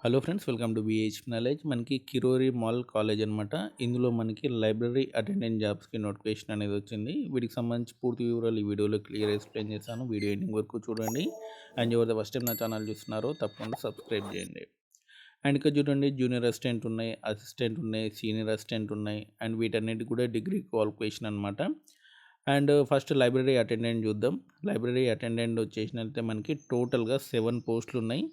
Hello friends, welcome to VH knowledge. మనకి Kirori mall college అనమాట. ఇందులో మనకి లైబ్రరీ అటెండెంట్ జాబ్స్కి నోటిఫికేషన్ అనేది వచ్చింది. వీటికి సంబంధించి పూర్తి వివరాలు ఈ వీడియోలో క్లియర్ ఎక్స్ప్లెయిన్ చేశాను. వీడియో ఎండింగ్ వరకు చూడండి. అండ్ ఎవరైతే ఫస్ట్ టైం నా ఛానల్ చూస్తున్నారో తప్పకుండా సబ్స్క్రైబ్ చేయండి. అండ్ ఇక్కడ చూడండి, జూనియర్ అసిస్టెంట్ ఉన్నాయి, అసిస్టెంట్ ఉన్నాయి, సీనియర్ అసిస్టెంట్ ఉన్నాయి. అండ్ వీటన్నిటి కూడా డిగ్రీ క్వాలిఫికేషన్ అనమాట. అండ్ ఫస్ట్ లైబ్రరీ అటెండెంట్ చూద్దాం. లైబ్రరీ అటెండెంట్ వచ్చేసినట్లయితే మనకి టోటల్గా 7 పోస్టులు ఉన్నాయి.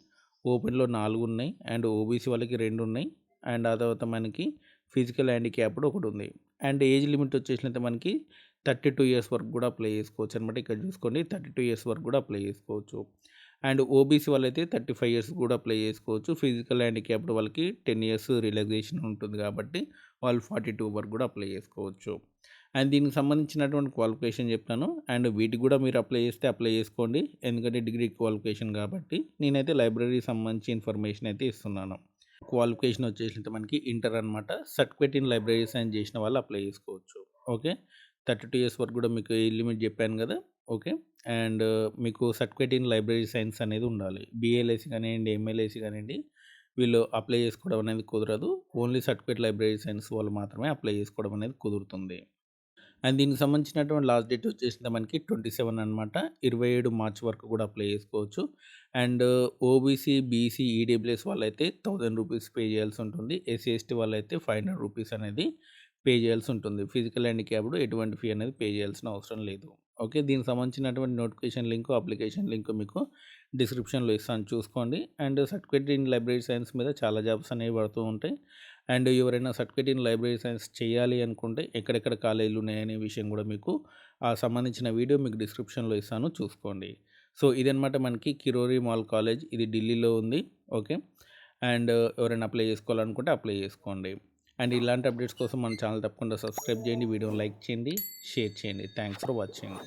ఓపెన్లో 4 ఉన్నాయి. అండ్ ఓబీసీ వాళ్ళకి 2 ఉన్నాయి. అండ్ ఆ తర్వాత మనకి ఫిజికల్ హ్యాండిక్యాప్డ్ ఒకటి ఉంది. అండ్ ఏజ్ లిమిట్ వచ్చేసినట్లయితే మనకి 32 ఇయర్స్ వరకు కూడా అప్లై చేసుకోవచ్చు అనమాట. ఇక్కడ చూసుకోండి, 32 ఇయర్స్ వరకు కూడా అప్లై చేసుకోవచ్చు. అండ్ ఓబీసీ వాళ్ళైతే 35 ఇయర్స్ కూడా అప్లై చేసుకోవచ్చు. ఫిజికల్ హ్యాండిక్యాప్డ్ వాళ్ళకి 10 ఇయర్స్ రిలాక్సేషన్ ఉంటుంది కాబట్టి వాళ్ళు 42 వరకు కూడా అప్లై చేసుకోవచ్చు. అండ్ దీనికి సంబంధించినటువంటి క్వాలిఫికేషన్ చెప్తాను. అండ్ వీటికి కూడా మీరు అప్లై చేస్తే అప్లై చేసుకోండి, ఎందుకంటే డిగ్రీ క్వాలిఫికేషన్ కాబట్టి. నేనైతే లైబ్రరీకి సంబంధించి ఇన్ఫర్మేషన్ అయితే ఇస్తున్నాను. క్వాలిఫికేషన్ వచ్చేసి మనకి ఇంటర్ అనమాట. సర్టిఫికేట్ ఇన్ లైబ్రరీ సైన్స్ చేసిన వాళ్ళు అప్లై చేసుకోవచ్చు. ఓకే, 32 ఇయర్స్ వరకు కూడా మీకు ఏజ్ లిమిట్ చెప్పాను కదా. ఓకే, అండ్ మీకు సర్టిఫికేట్ ఇన్ లైబ్రరీ సైన్స్ అనేది ఉండాలి. బిఎల్ఏసి కానివ్వండి, ఎంఎల్ఏసి కానివ్వండి, వీళ్ళు అప్లై చేసుకోవడం అనేది కుదరదు. ఓన్లీ సర్టిఫికేట్ లైబ్రరీ సైన్స్ వాళ్ళు మాత్రమే అప్లై చేసుకోవడం అనేది కుదురుతుంది. అండ్ దీనికి సంబంధించినటువంటి లాస్ట్ డేట్ వచ్చేసింది మనకి 27 అనమాట. 27 మార్చ్ వరకు కూడా అప్లై చేసుకోవచ్చు. అండ్ ఓబీసీ, బీసీ, ఈడబ్ల్యూఎస్ వాళ్ళైతే 1000 రూపీస్ పే చేయాల్సి ఉంటుంది. ఎస్సీ, ఎస్టీ వాళ్ళైతే 500 రూపీస్ అనేది పే చేయాల్సి ఉంటుంది. ఫిజికల్ హ్యాండిక్యాప్డ్ ఎటువంటి ఫీ అనేది పే చేయాల్సిన అవసరం లేదు. ఓకే, దీనికి సంబంధించినటువంటి నోటిఫికేషన్ లింక్, అప్లికేషన్ లింక్ మీకు డిస్క్రిప్షన్లో ఇస్తాను, చూసుకోండి. And certificate in library science మీద చాలా జాబ్స్ అనేవి పడుతూ ఉంటాయి. అండ్ ఎవరైనా సర్టిఫికేట్ ఇన్ లైబ్రరీ సైన్స్ చేయాలి అనుకుంటే ఎక్కడెక్కడ కాలేజీలు ఉన్నాయనే విషయం కూడా మీకు సంబంధించిన వీడియో మీకు డిస్క్రిప్షన్లో ఇస్తాను, చూసుకోండి. సో ఇదనమాట మనకి కిరోరి మాల్ కాలేజ్. ఇది ఢిల్లీలో ఉంది. ఓకే, అండ్ ఎవరైనా అప్లై చేసుకోవాలనుకుంటే అప్లై చేసుకోండి. అండ్ ఇలాంటి అప్డేట్స్ కోసం మన ఛానల్ తప్పకుండా సబ్స్క్రైబ్ చేయండి, వీడియోని లైక్ చేయండి, షేర్ చేయండి. Thanks for watching.